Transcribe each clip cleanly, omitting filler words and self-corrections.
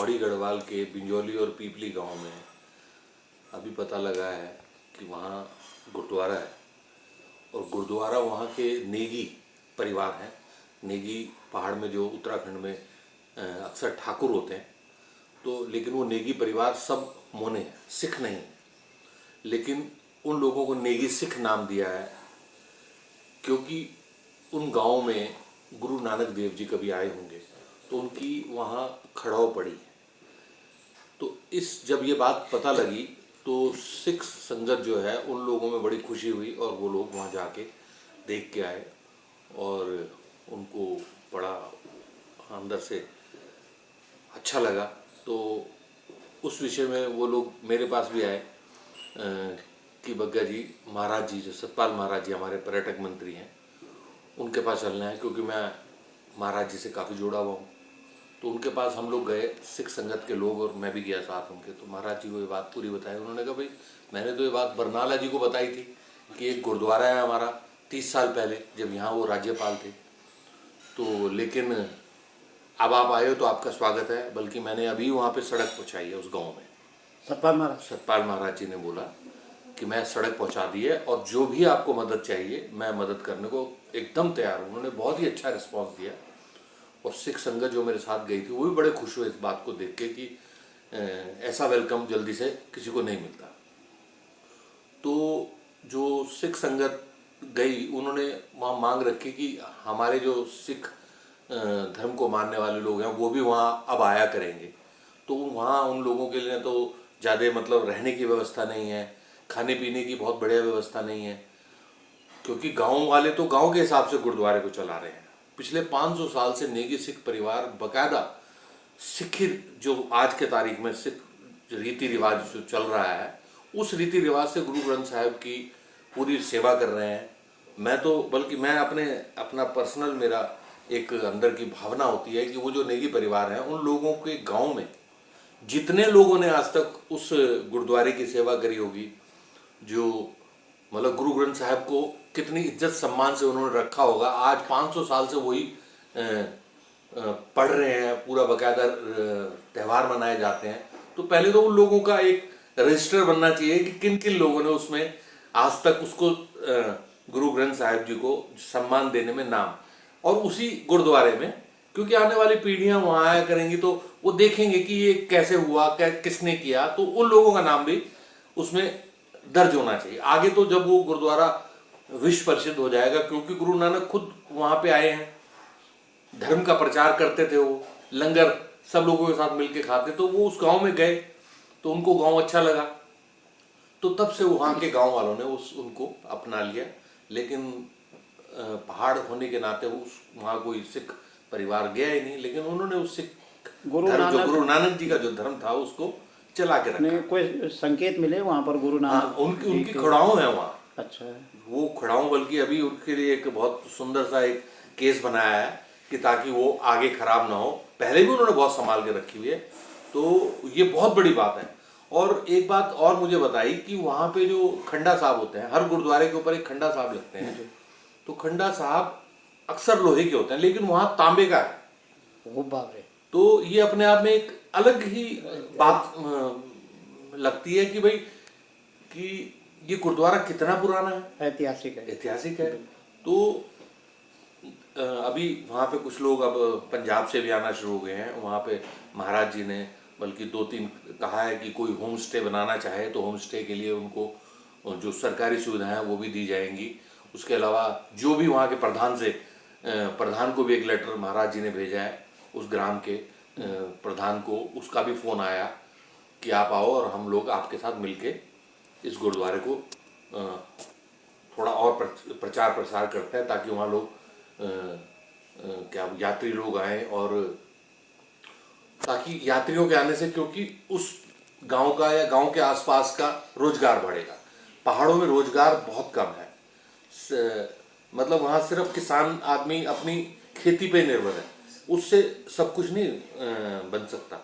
पौड़ी गढ़वाल के बिंजौली और पीपली गांव में अभी पता लगा है कि वहाँ गुरुद्वारा है। और गुरुद्वारा वहाँ के नेगी परिवार हैं। नेगी पहाड़ में जो उत्तराखंड में अक्सर ठाकुर होते हैं, तो लेकिन वो नेगी परिवार सब मोने हैं, सिख नहीं है। लेकिन उन लोगों को नेगी सिख नाम दिया है क्योंकि उन गाँव में गुरु नानक देव जी कभी आए होंगे तो उनकी वहाँ खड़ाव पड़ी है। तो जब ये बात पता लगी तो सिख संगत जो है उन लोगों में बड़ी खुशी हुई और वो लोग वहाँ जाके देख के आए और उनको बड़ा अंदर से अच्छा लगा। तो उस विषय में वो लोग मेरे पास भी आए कि बग्गा जी महाराज जी, जो सतपाल महाराज जी हमारे पर्यटक मंत्री हैं, उनके पास चलना है क्योंकि मैं महाराज जी से काफ़ी जुड़ा हुआ हूँ। तो उनके पास हम लोग गए, सिख संगत के लोग, और मैं भी गया साथ उनके। तो महाराज जी को ये बात पूरी बताई। उन्होंने कहा भाई मैंने तो ये बात बरनाला जी को बताई थी कि एक गुरुद्वारा है हमारा 30 साल पहले जब यहाँ वो राज्यपाल थे, तो लेकिन अब आप आए हो तो आपका स्वागत है, बल्कि मैंने अभी वहाँ पे सड़क पहुँचाई है उस गाँव में। सतपाल महाराज जी ने बोला कि मैं सड़क पहुँचा दी है और जो भी आपको मदद चाहिए मैं मदद करने को एकदम तैयार हूँ। उन्होंने बहुत ही अच्छा रिस्पॉन्स दिया और सिख संगत जो मेरे साथ गई थी वो भी बड़े खुश हुए इस बात को देख के कि ऐसा वेलकम जल्दी से किसी को नहीं मिलता। तो जो सिख संगत गई उन्होंने वहाँ मांग रखी कि हमारे जो सिख धर्म को मानने वाले लोग हैं वो भी वहाँ अब आया करेंगे। तो वहाँ उन लोगों के लिए तो ज़्यादा मतलब रहने की व्यवस्था नहीं है, खाने पीने की बहुत बढ़िया व्यवस्था नहीं है, क्योंकि गाँव वाले तो गाँव के हिसाब से गुरुद्वारे को चला रहे हैं। पिछले 500 साल से नेगी सिख परिवार बकायदा सिख, जो आज के तारीख में सिख रीति रिवाज जो चल रहा है उस रीति रिवाज से गुरु ग्रंथ साहिब की पूरी सेवा कर रहे हैं। मैं तो बल्कि मैं अपना पर्सनल मेरा एक अंदर की भावना होती है कि वो जो नेगी परिवार हैं उन लोगों के गांव में जितने लोगों ने आज तक उस गुरुद्वारे की सेवा करी होगी, जो मतलब गुरु ग्रंथ साहिब को कितनी इज्जत सम्मान से उन्होंने रखा होगा, आज 500 साल से वही पढ़ रहे हैं, पूरा बकायदा त्यौहार मनाए जाते हैं। तो पहले तो उन लोगों का एक रजिस्टर बनना चाहिए कि किन किन लोगों ने उसमें आज तक उसको गुरु ग्रंथ साहिब जी को सम्मान देने में नाम, और उसी गुरुद्वारे में, क्योंकि आने वाली पीढ़ियां वहां आया करेंगी तो वो देखेंगे कि ये कैसे हुआ, किसने किया, तो उन लोगों का नाम भी उसमें दर्ज होना चाहिए। आगे तो जब वो गुरुद्वारा विश्व प्रसिद्ध हो जाएगा, क्योंकि गुरु नानक खुद वहां पे आए हैं, धर्म का प्रचार करते थे, वो लंगर सब लोगों के साथ मिलके खाते, तो वो उस गांव में गए तो उनको गांव अच्छा लगा, तो तब से वहां के गांव वालों ने उनको अपना लिया। लेकिन पहाड़ होने के नाते वहां कोई सिख परिवार गया ही नहीं, लेकिन उन्होंने उस सिख गुरु नानक जी का जो धर्म था उसको चला के रखा। कोई संकेत मिले वहाँ पर गुरु नानक? हाँ, उनकी खड़ाओं है वहाँ। अच्छा है वो खड़ाओं, बल्कि अभी उनके लिए एक बहुत सुंदर सा एक केस बनाया है कि ताकि वो आगे खराब ना हो। पहले भी उन्होंने बहुत संभाल के रखी हुई है, तो ये बहुत बड़ी बात है। और एक बात और मुझे बताई कि वहाँ पे जो खंडा साहब होते हैं, हर गुरुद्वारे के ऊपर एक खंडा साहब लगते हैं, तो खंडा साहब अक्सर लोहे के होते हैं लेकिन वहाँ तांबे का है। वो बाप रे। तो ये अपने आप में एक अलग ही बात लगती है कि भाई कि ये गुरुद्वारा कितना पुराना है, ऐतिहासिक है। तो अभी वहाँ पे कुछ लोग अब पंजाब से भी आना शुरू हो गए हैं। वहाँ पे महाराज जी ने बल्कि 2-3 कहा है कि कोई होम स्टे बनाना चाहे तो होम स्टे के लिए उनको जो सरकारी सुविधाएं हैं वो भी दी जाएंगी। उसके अलावा जो भी वहाँ के प्रधान को भी एक लेटर महाराज जी ने भेजा है, उस ग्राम के प्रधान को, उसका भी फ़ोन आया कि आप आओ और हम लोग आपके साथ मिलके इस गुरुद्वारे को थोड़ा और प्रचार प्रसार करते हैं ताकि वहाँ लोग क्या यात्री लोग आए, और ताकि यात्रियों के आने से, क्योंकि उस गांव का या गांव के आसपास का रोजगार बढ़ेगा। पहाड़ों में रोजगार बहुत कम है, मतलब वहाँ सिर्फ किसान आदमी अपनी खेती पे निर्भर है, उससे सब कुछ नहीं बन सकता।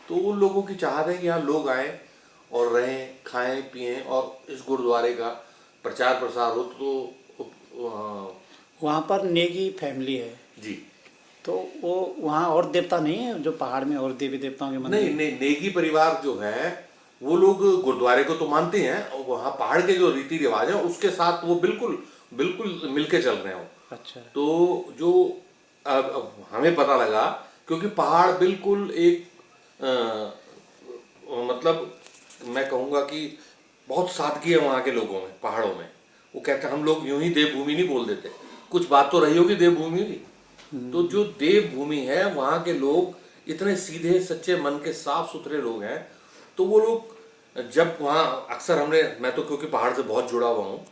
तो उन लोगों की चाहत है कि यहाँ लोग आए और रहें, खाएं पिएं और इस गुरुद्वारे का प्रचार प्रसार हो। तो वहाँ पर नेगी फैमिली है जी, तो वो वहाँ और देवता नहीं है जो पहाड़ में, और देवी देवताओं के मंदिर? नहीं नहीं, नेगी परिवार जो है वो लोग गुरुद्वारे को तो मानते हैं, और वहाँ पहाड़ के जो रीति रिवाज है उसके साथ वो बिल्कुल बिल्कुल मिलके चल रहे हो। अच्छा। तो जो अब हमें पता लगा, क्योंकि पहाड़ बिल्कुल एक मतलब मैं कहूँगा कि बहुत सादगी है वहाँ के लोगों में, पहाड़ों में। वो कहते हैं हम लोग यूं ही देवभूमि नहीं बोल देते, कुछ बात तो रही होगी देवभूमि की। तो जो देवभूमि है वहाँ के लोग इतने सीधे सच्चे मन के साफ सुथरे लोग हैं। तो वो लोग जब वहाँ अक्सर मैं तो क्योंकि पहाड़ से बहुत जुड़ा हुआ हूँ,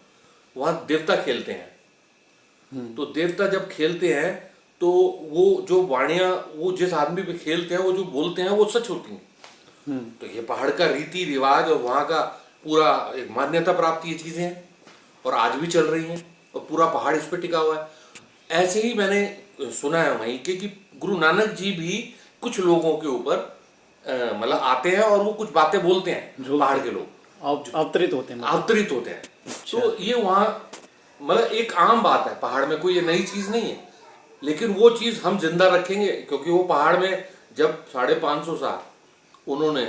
वहाँ देवता खेलते हैं। तो देवता जब खेलते हैं तो वो जो वाणियाँ वो जिस आदमी पे खेलते हैं वो जो बोलते हैं वो सच होती हैं। तो ये पहाड़ का रीति रिवाज और वहाँ का पूरा एक मान्यता प्राप्त ये चीज़ें हैं और आज भी चल रही हैं, और पूरा पहाड़ इस पे टिका हुआ है। ऐसे ही मैंने सुना है वहीं के कि गुरु नानक जी भी कुछ लोगों के ऊपर मतलब आते हैं और वो कुछ बातें बोलते हैं, पहाड़ के लोग अवतरित होते हैं मतलब। अवतरित होते हैं। तो ये वहाँ मतलब एक आम बात है, पहाड़ में कोई ये नई चीज़ नहीं है। लेकिन वो चीज़ हम जिंदा रखेंगे, क्योंकि वो पहाड़ में जब 550 साल उन्होंने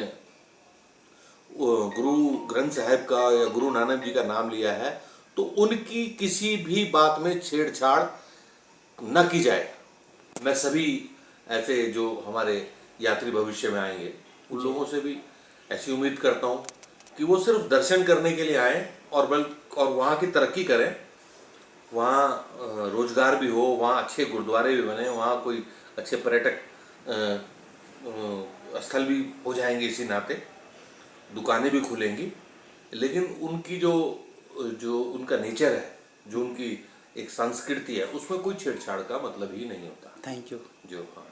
गुरु ग्रंथ साहिब का या गुरु नानक जी का नाम लिया है, तो उनकी किसी भी बात में छेड़छाड़ न की जाए। मैं सभी ऐसे जो हमारे यात्री भविष्य में आएंगे उन लोगों से भी ऐसी उम्मीद करता हूँ कि वो सिर्फ दर्शन करने के लिए आएँ और वहाँ की तरक्की करें, वहाँ रोजगार भी हो, वहाँ अच्छे गुरुद्वारे भी बने, वहाँ कोई अच्छे पर्यटक स्थल भी हो जाएंगे, इसी नाते दुकानें भी खुलेंगी। लेकिन उनकी जो जो उनका नेचर है, जो उनकी एक संस्कृति है, उसमें कोई छेड़छाड़ का मतलब ही नहीं होता। Thank you. जो हाँ।